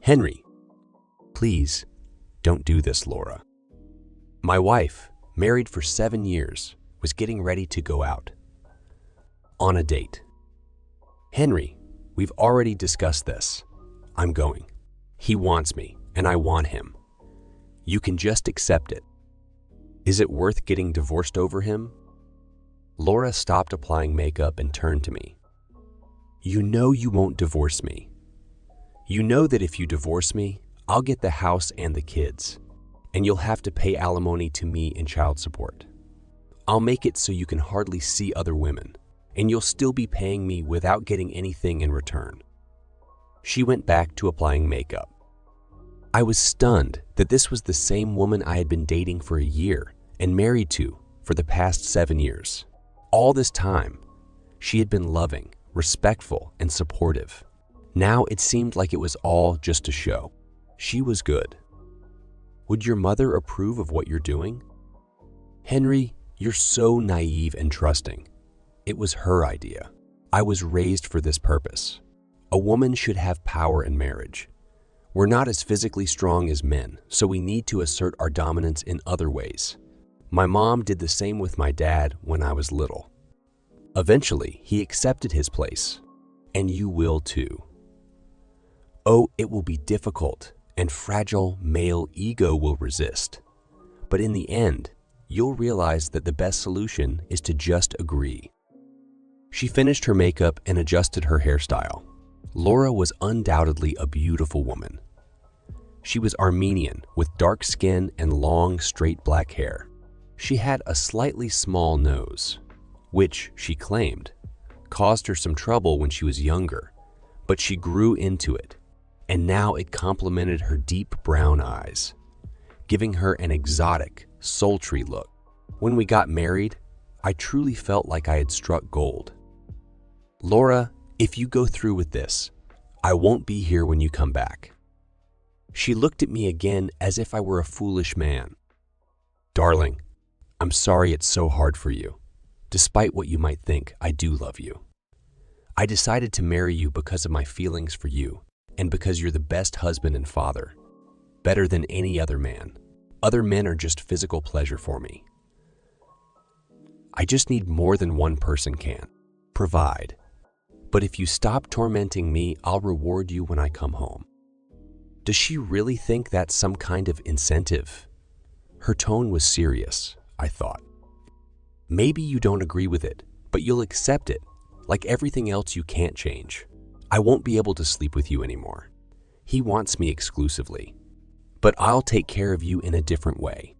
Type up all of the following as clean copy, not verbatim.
Henry, please don't do this, Laura. My wife, married for 7 years, was getting ready to go out on a date. Henry, we've already discussed this. I'm going. He wants me, and I want him. You can just accept it. Is it worth getting divorced over him? Laura stopped applying makeup and turned to me. You know you won't divorce me. You know that if you divorce me, I'll get the house and the kids, and you'll have to pay alimony to me and child support. I'll make it so you can hardly see other women, and you'll still be paying me without getting anything in return. She went back to applying makeup. I was stunned that this was the same woman I had been dating for a year and married to for the past 7 years. All this time, she had been loving, respectful, and supportive. Now it seemed like it was all just a show. She was good. Would your mother approve of what you're doing? Henry, you're so naive and trusting. It was her idea. I was raised for this purpose. A woman should have power in marriage. We're not as physically strong as men, so we need to assert our dominance in other ways. My mom did the same with my dad when I was little. Eventually, he accepted his place, and you will too. Oh, it will be difficult, and fragile male ego will resist. But in the end, you'll realize that the best solution is to just agree. She finished her makeup and adjusted her hairstyle. Laura was undoubtedly a beautiful woman. She was Armenian with dark skin and long, straight black hair. She had a slightly small nose, which, she claimed, caused her some trouble when she was younger, but she grew into it, and now it complemented her deep brown eyes, giving her an exotic, sultry look. When we got married, I truly felt like I had struck gold. Laura, if you go through with this, I won't be here when you come back. She looked at me again as if I were a foolish man. Darling, I'm sorry it's so hard for you. Despite what you might think, I do love you. I decided to marry you because of my feelings for you and because you're the best husband and father, better than any other man. Other men are just physical pleasure for me. I just need more than one person can provide. But if you stop tormenting me, I'll reward you when I come home. Does she really think that's some kind of incentive? Her tone was serious, I thought. Maybe you don't agree with it, but you'll accept it. Like everything else you can't change. I won't be able to sleep with you anymore. He wants me exclusively, but I'll take care of you in a different way.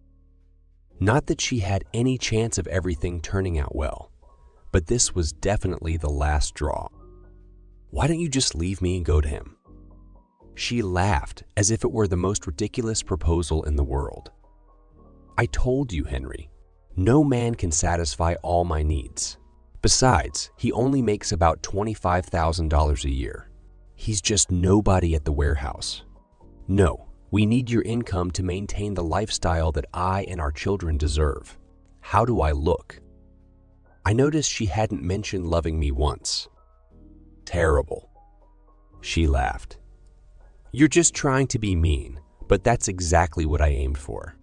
Not that she had any chance of everything turning out well, but this was definitely the last straw. Why don't you just leave me and go to him? She laughed as if it were the most ridiculous proposal in the world. I told you, Henry, no man can satisfy all my needs. Besides, he only makes about $25,000 a year. He's just nobody at the warehouse. No, we need your income to maintain the lifestyle that I and our children deserve. How do I look? I noticed she hadn't mentioned loving me once. Terrible. She laughed. You're just trying to be mean, but that's exactly what I aimed for.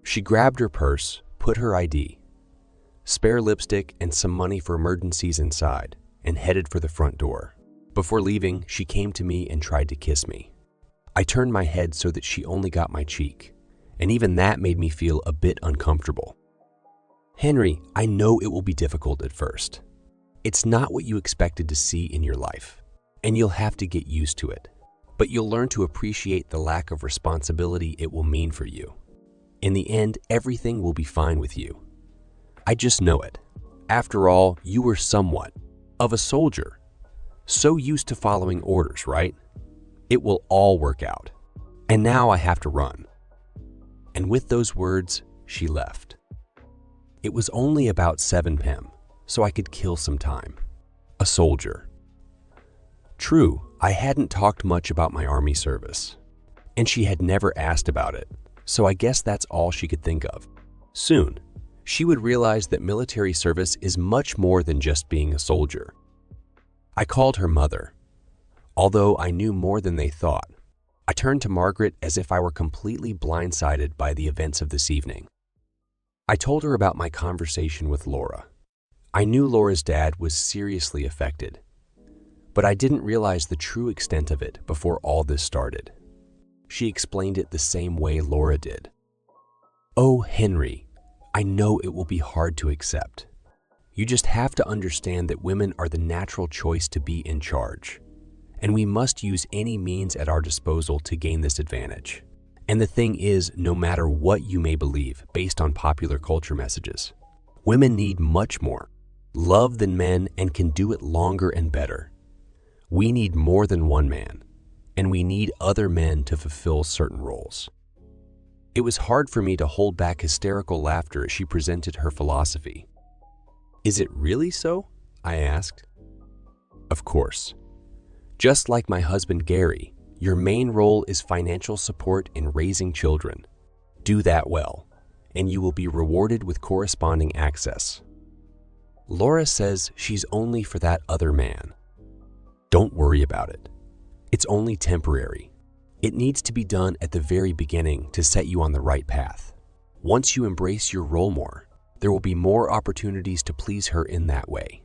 She grabbed her purse, put her ID, spare lipstick, and some money for emergencies inside, and headed for the front door. Before leaving, she came to me and tried to kiss me. I turned my head so that she only got my cheek, and even that made me feel a bit uncomfortable. Henry, I know it will be difficult at first. It's not what you expected to see in your life, and you'll have to get used to it. But you'll learn to appreciate the lack of responsibility it will mean for you. In the end, everything will be fine with you. I just know it. After all, you were somewhat of a soldier, so used to following orders, right? It will all work out. And now I have to run. And with those words, she left. It was only about 7 p.m., so I could kill some time. A soldier. True, I hadn't talked much about my army service, and she had never asked about it, so I guess that's all she could think of. Soon, she would realize that military service is much more than just being a soldier. I called her mother. Although I knew more than they thought, I turned to Margaret as if I were completely blindsided by the events of this evening. I told her about my conversation with Laura. I knew Laura's dad was seriously affected, but I didn't realize the true extent of it before all this started. She explained it the same way Laura did. "Oh, Henry, I know it will be hard to accept. You just have to understand that women are the natural choice to be in charge, and we must use any means at our disposal to gain this advantage. And the thing is, no matter what you may believe based on popular culture messages, women need much more love than men and can do it longer and better. We need more than one man, and we need other men to fulfill certain roles." It was hard for me to hold back hysterical laughter as she presented her philosophy. "Is it really so?" I asked. "Of course. Just like my husband Gary, your main role is financial support in raising children. Do that well, and you will be rewarded with corresponding access. Laura says she's only for that other man. Don't worry about it. It's only temporary. It needs to be done at the very beginning to set you on the right path. Once you embrace your role more, there will be more opportunities to please her in that way.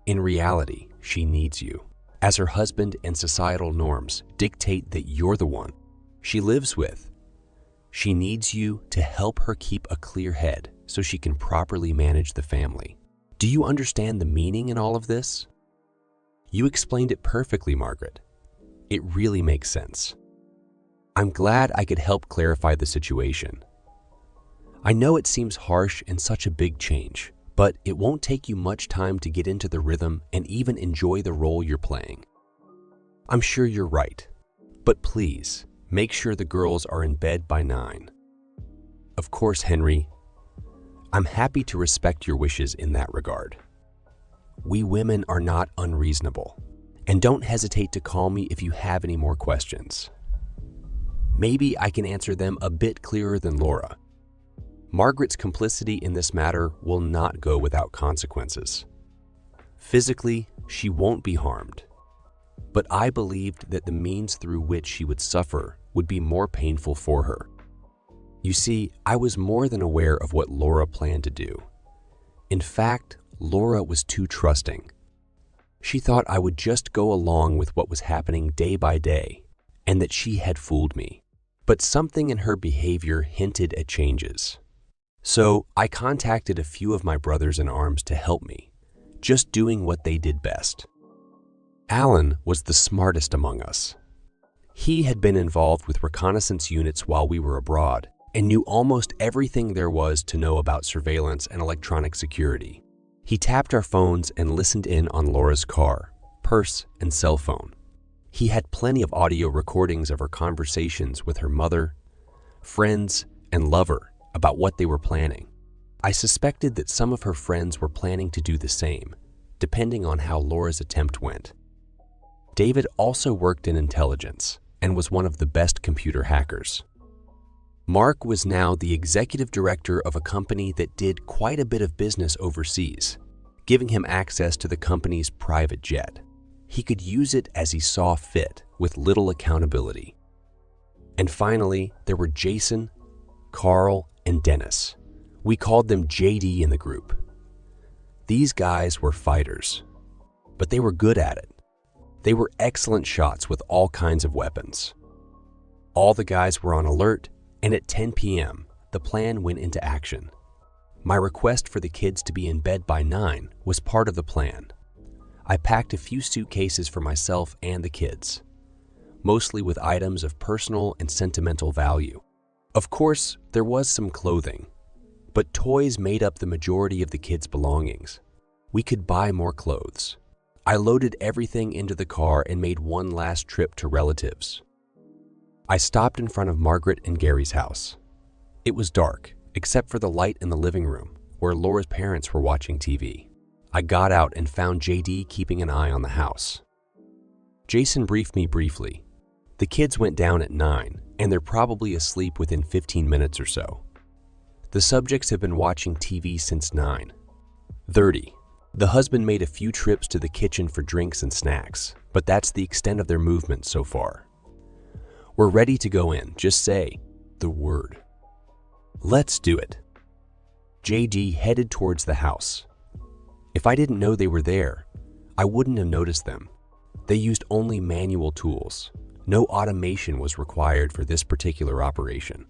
In reality, she needs you, as her husband and societal norms dictate that you're the one she lives with. She needs you to help her keep a clear head so she can properly manage the family. Do you understand the meaning in all of this?" "You explained it perfectly, Margaret. It really makes sense. I'm glad I could help clarify the situation. I know it seems harsh and such a big change, but it won't take you much time to get into the rhythm and even enjoy the role you're playing. I'm sure you're right, but please make sure the girls are in bed by 9. Of course, Henry. I'm happy to respect your wishes in that regard. We women are not unreasonable, and don't hesitate to call me if you have any more questions. Maybe I can answer them a bit clearer than Laura. Margaret's complicity in this matter will not go without consequences. Physically, she won't be harmed, but I believed that the means through which she would suffer would be more painful for her. You see, I was more than aware of what Laura planned to do. In fact, Laura was too trusting. She thought I would just go along with what was happening day by day, and that she had fooled me. But something in her behavior hinted at changes. So I contacted a few of my brothers in arms to help me, just doing what they did best. Alan was the smartest among us. He had been involved with reconnaissance units while we were abroad and knew almost everything there was to know about surveillance and electronic security. He tapped our phones and listened in on Laura's car, purse, and cell phone. He had plenty of audio recordings of her conversations with her mother, friends, and lover about what they were planning. I suspected that some of her friends were planning to do the same, depending on how Laura's attempt went. David also worked in intelligence and was one of the best computer hackers. Mark was now the executive director of a company that did quite a bit of business overseas, giving him access to the company's private jet. He could use it as he saw fit with little accountability. And finally, there were Jason, Carl, and Dennis. We called them JD in the group. These guys were fighters, but they were good at it. They were excellent shots with all kinds of weapons. All the guys were on alert, and at 10 p.m., the plan went into action. My request for the kids to be in bed by 9 was part of the plan. I packed a few suitcases for myself and the kids, mostly with items of personal and sentimental value. Of course, there was some clothing, but toys made up the majority of the kids' belongings. We could buy more clothes. I loaded everything into the car and made one last trip to relatives. I stopped in front of Margaret and Gary's house. It was dark, except for the light in the living room, where Laura's parents were watching TV. I got out and found JD keeping an eye on the house. Jason briefed me briefly. The kids went down at 9, and they're probably asleep within 15 minutes or so. The subjects have been watching TV since 9:30. The husband made a few trips to the kitchen for drinks and snacks, but that's the extent of their movement so far. We're ready to go in. Just say the word. Let's do it. JD headed towards the house. If I didn't know they were there, I wouldn't have noticed them. They used only manual tools. No automation was required for this particular operation.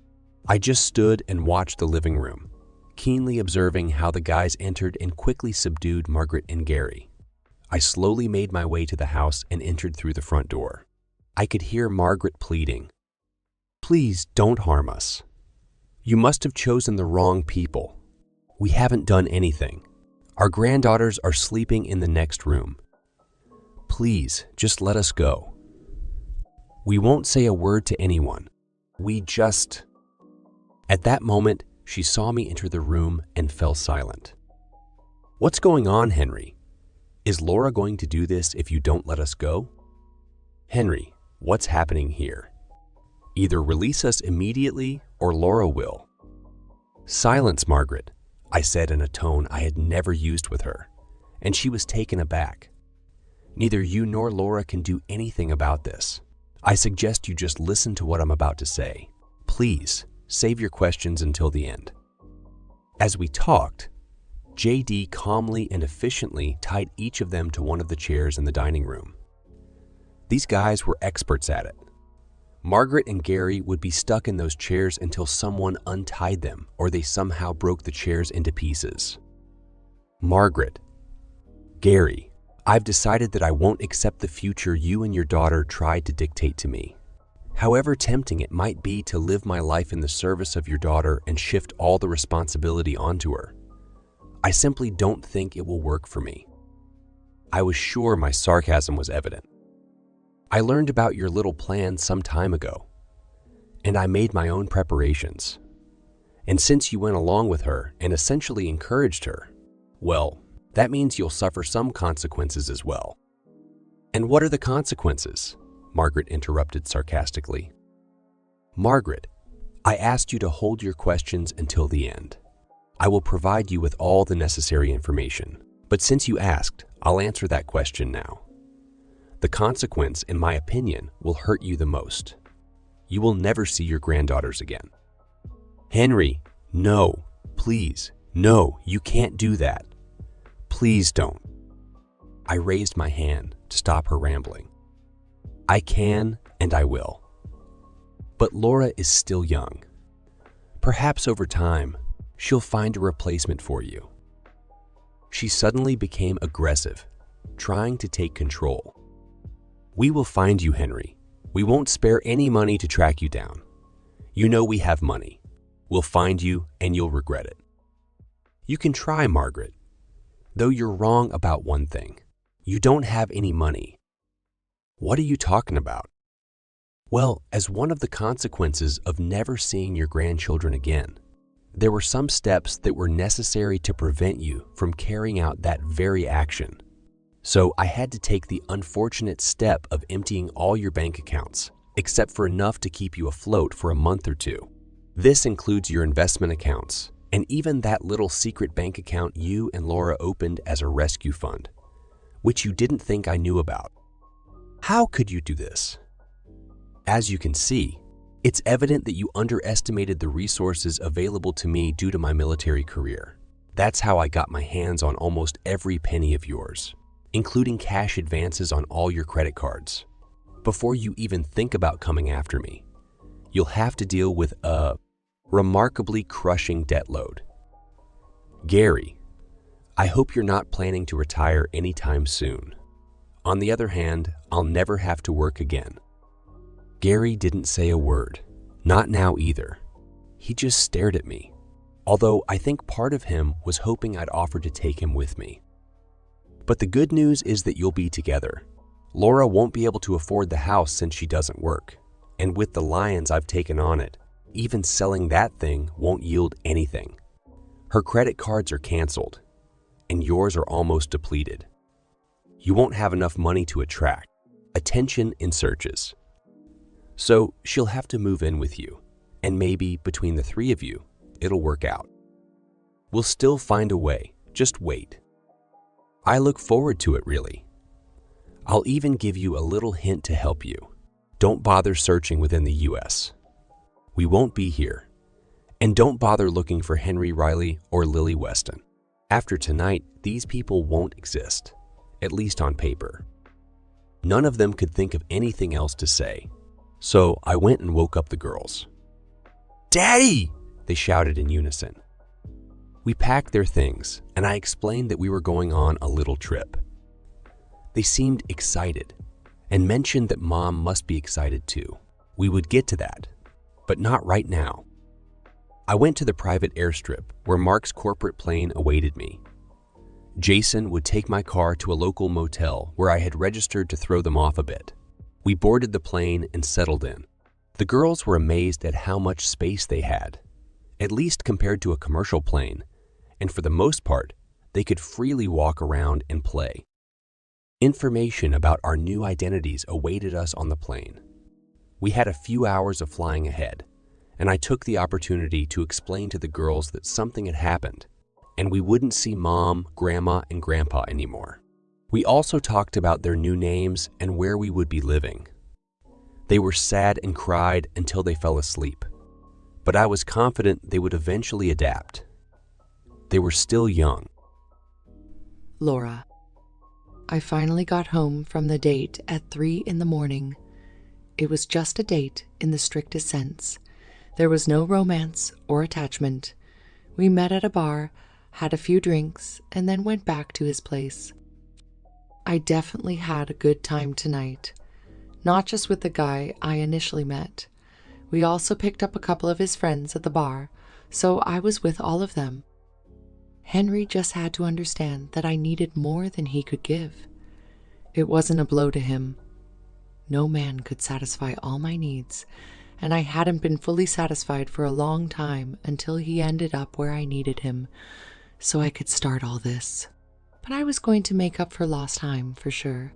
I just stood and watched the living room, keenly observing how the guys entered and quickly subdued Margaret and Gary. I slowly made my way to the house and entered through the front door. I could hear Margaret pleading, "Please don't harm us. You must have chosen the wrong people. We haven't done anything. Our granddaughters are sleeping in the next room. Please, just let us go. We won't say a word to anyone. We just..." At that moment, she saw me enter the room and fell silent. "What's going on, Henry? Is Laura going to do this if you don't let us go? Henry, what's happening here? Either release us immediately or Laura will." "Silence, Margaret," I said in a tone I had never used with her, and she was taken aback. "Neither you nor Laura can do anything about this. I suggest you just listen to what I'm about to say. Please, save your questions until the end." As we talked, JD calmly and efficiently tied each of them to one of the chairs in the dining room. These guys were experts at it. Margaret and Gary would be stuck in those chairs until someone untied them or they somehow broke the chairs into pieces. "Margaret, Gary, I've decided that I won't accept the future you and your daughter tried to dictate to me. However tempting it might be to live my life in the service of your daughter and shift all the responsibility onto her, I simply don't think it will work for me." I was sure my sarcasm was evident. "I learned about your little plan some time ago, and I made my own preparations. And since you went along with her and essentially encouraged her, well, that means you'll suffer some consequences as well." "And what are the consequences?" Margaret interrupted sarcastically. "Margaret, I asked you to hold your questions until the end. I will provide you with all the necessary information, but since you asked, I'll answer that question now. The consequence, in my opinion, will hurt you the most. You will never see your granddaughters again." "Henry, no, please, no, you can't do that. Please don't." I raised my hand to stop her rambling. "I can and I will. But Laura is still young. Perhaps over time, she'll find a replacement for you." She suddenly became aggressive, trying to take control. "We will find you, Henry. We won't spare any money to track you down. You know we have money. We'll find you and you'll regret it." "You can try, Margaret. Though you're wrong about one thing. You don't have any money." "What are you talking about?" "Well, as one of the consequences of never seeing your grandchildren again, there were some steps that were necessary to prevent you from carrying out that very action. So I had to take the unfortunate step of emptying all your bank accounts, except for enough to keep you afloat for a month or two. This includes your investment accounts, and even that little secret bank account you and Laura opened as a rescue fund, which you didn't think I knew about. How could you do this? As you can see, it's evident that you underestimated the resources available to me due to my military career. That's how I got my hands on almost every penny of yours, including cash advances on all your credit cards. Before you even think about coming after me, you'll have to deal with a remarkably crushing debt load. Gary, I hope you're not planning to retire anytime soon. On the other hand, I'll never have to work again." Gary didn't say a word, not now either. He just stared at me, although I think part of him was hoping I'd offer to take him with me. "But the good news is that you'll be together. Laura won't be able to afford the house since she doesn't work, and with the Lions I've taken on it, even selling that thing won't yield anything. Her credit cards are canceled, and yours are almost depleted. You won't have enough money to attract attention in searches. So she'll have to move in with you, and maybe between the three of you, it'll work out. We'll still find a way, just wait. I look forward to it, really. I'll even give you a little hint to help you. Don't bother searching within the US. We won't be here. And don't bother looking for Henry Riley or Lily Weston. After tonight, these people won't exist, at least on paper. None of them could think of anything else to say, so I went and woke up the girls. "Daddy!" they shouted in unison. We packed their things, and I explained that we were going on a little trip. They seemed excited and mentioned that Mom must be excited too. We would get to that, but not right now. I went to the private airstrip where Mark's corporate plane awaited me. Jason would take my car to a local motel where I had registered to throw them off a bit. We boarded the plane and settled in. The girls were amazed at how much space they had, at least compared to a commercial plane, and for the most part, they could freely walk around and play. Information about our new identities awaited us on the plane. We had a few hours of flying ahead, and I took the opportunity to explain to the girls that something had happened, and we wouldn't see Mom, Grandma, and Grandpa anymore. We also talked about their new names and where we would be living. They were sad and cried until they fell asleep, but I was confident they would eventually adapt. They were still young. Laura. I finally got home from the date at 3 in the morning. It was just a date in the strictest sense. There was no romance or attachment. We met at a bar, had a few drinks, and then went back to his place. I definitely had a good time tonight, not just with the guy I initially met. We also picked up a couple of his friends at the bar, so I was with all of them. Henry just had to understand that I needed more than he could give. It wasn't a blow to him. No man could satisfy all my needs, and I hadn't been fully satisfied for a long time until he ended up where I needed him, so I could start all this. But I was going to make up for lost time, for sure.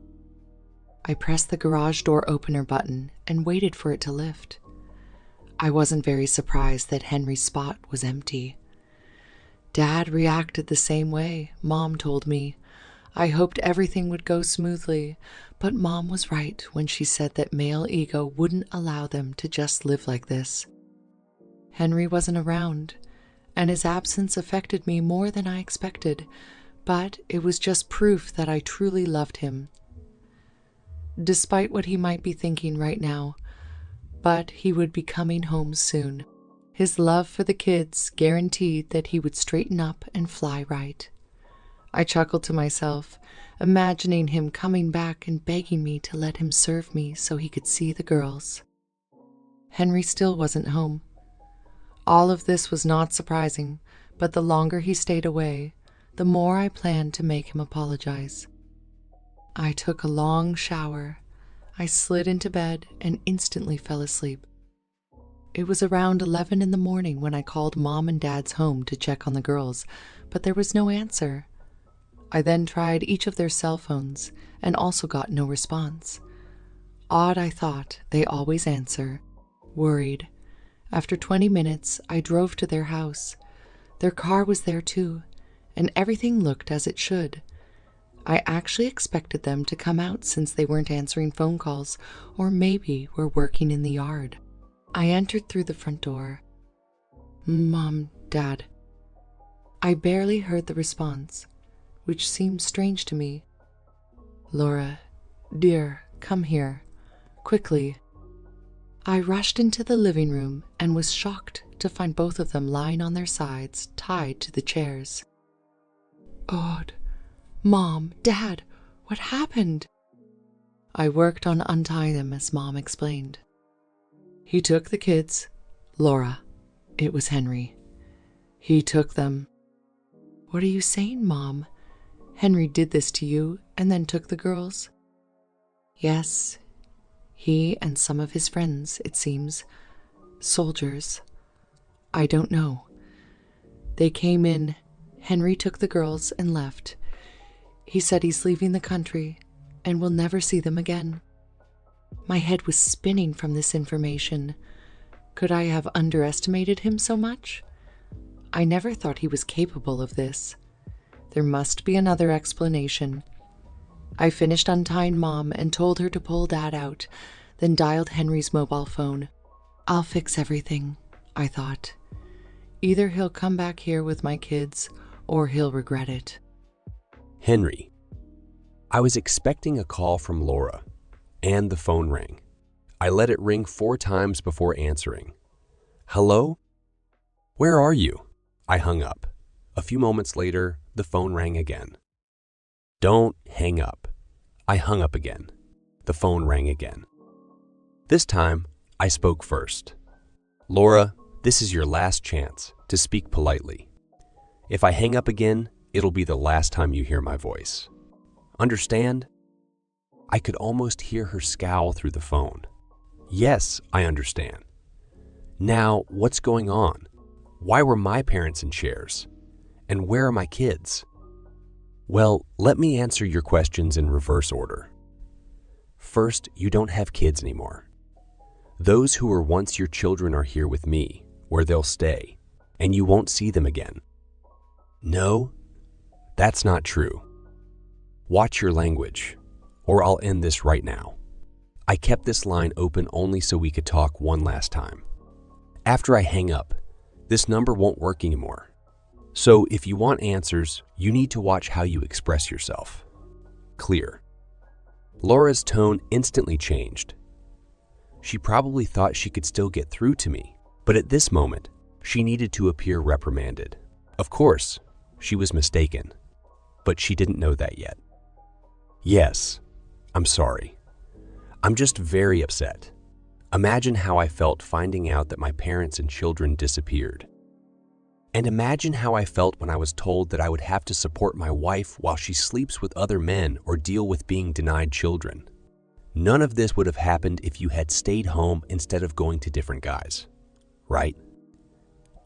I pressed the garage door opener button and waited for it to lift. I wasn't very surprised that Henry's spot was empty. Dad reacted the same way, Mom told me. I hoped everything would go smoothly, but Mom was right when she said that male ego wouldn't allow them to just live like this. Henry wasn't around, and his absence affected me more than I expected, but it was just proof that I truly loved him. Despite what he might be thinking right now, but he would be coming home soon. His love for the kids guaranteed that he would straighten up and fly right. I chuckled to myself, imagining him coming back and begging me to let him serve me so he could see the girls. Henry still wasn't home. All of this was not surprising, but the longer he stayed away, the more I planned to make him apologize. I took a long shower. I slid into bed and instantly fell asleep. It was around 11 in the morning when I called Mom and Dad's home to check on the girls, but there was no answer. I then tried each of their cell phones and also got no response. Odd, I thought. They always answer. Worried. After 20 minutes, I drove to their house. Their car was there too, and everything looked as it should. I actually expected them to come out since they weren't answering phone calls, or maybe were working in the yard. I entered through the front door. Mom, Dad. I barely heard the response, which seemed strange to me. Laura, dear, come here. Quickly. I rushed into the living room and was shocked to find both of them lying on their sides, tied to the chairs. Odd. Mom, Dad, what happened? I worked on untying them as Mom explained. He took the kids. Laura. It was Henry. He took them. What are you saying, Mom? Henry did this to you and then took the girls? Yes. He and some of his friends, it seems. Soldiers. I don't know. They came in. Henry took the girls and left. He said he's leaving the country and will never see them again. My head was spinning from this information. Could I have underestimated him so much? I never thought he was capable of this. There must be another explanation. I finished untying Mom and told her to pull Dad out. then dialed Henry's mobile phone. I'll fix everything, I thought. Either he'll come back here with my kids, or he'll regret it. Henry. I was expecting a call from Laura, and the phone rang. I let it ring 4 times before answering. Hello? Where are you? I hung up. A few moments later, the phone rang again. Don't hang up. I hung up again. The phone rang again. This time, I spoke first. Laura, this is your last chance to speak politely. If I hang up again, it'll be the last time you hear my voice. Understand? I could almost hear her scowl through the phone. Yes, I understand. Now, what's going on? Why were my parents in chairs? And where are my kids? Well, let me answer your questions in reverse order. First, you don't have kids anymore. Those who were once your children are here with me, where they'll stay, and you won't see them again. No, that's not true. Watch your language, or I'll end this right now. I kept this line open only so we could talk one last time. After I hang up, this number won't work anymore. So if you want answers, you need to watch how you express yourself. Clear. Laura's tone instantly changed. She probably thought she could still get through to me, but at this moment, she needed to appear reprimanded. Of course, she was mistaken, but she didn't know that yet. Yes, I'm sorry. I'm just very upset. Imagine how I felt finding out that my parents and children disappeared. And imagine how I felt when I was told that I would have to support my wife while she sleeps with other men or deal with being denied children. None of this would have happened if you had stayed home instead of going to different guys, right?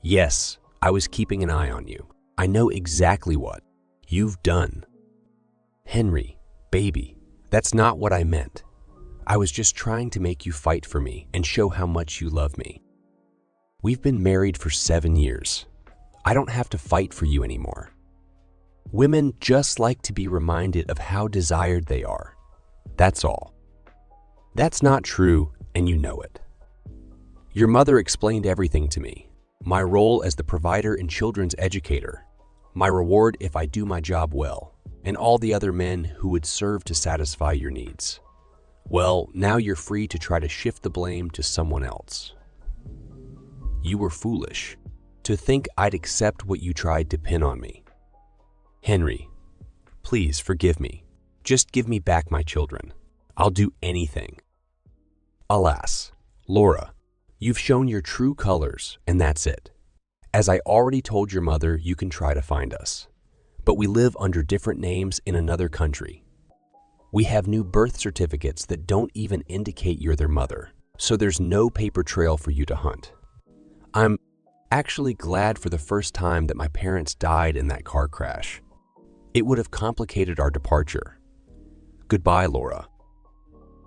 Yes, I was keeping an eye on you. I know exactly what you've done. Henry, baby, that's not what I meant. I was just trying to make you fight for me and show how much you love me. We've been married for 7 years. I don't have to fight for you anymore. Women just like to be reminded of how desired they are. That's all. That's not true, and you know it. Your mother explained everything to me. My role as the provider and children's educator. My reward if I do my job well, and all the other men who would serve to satisfy your needs. Well, now you're free to try to shift the blame to someone else. You were foolish to think I'd accept what you tried to pin on me. Henry, please forgive me. Just give me back my children. I'll do anything. Alas, Laura, you've shown your true colors, and that's it. As I already told your mother, you can try to find us. But we live under different names in another country. We have new birth certificates that don't even indicate you're their mother, so there's no paper trail for you to hunt. I'm actually glad for the first time that my parents died in that car crash. It would have complicated our departure. Goodbye, Laura.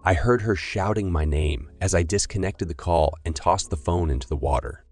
I heard her shouting my name as I disconnected the call and tossed the phone into the water.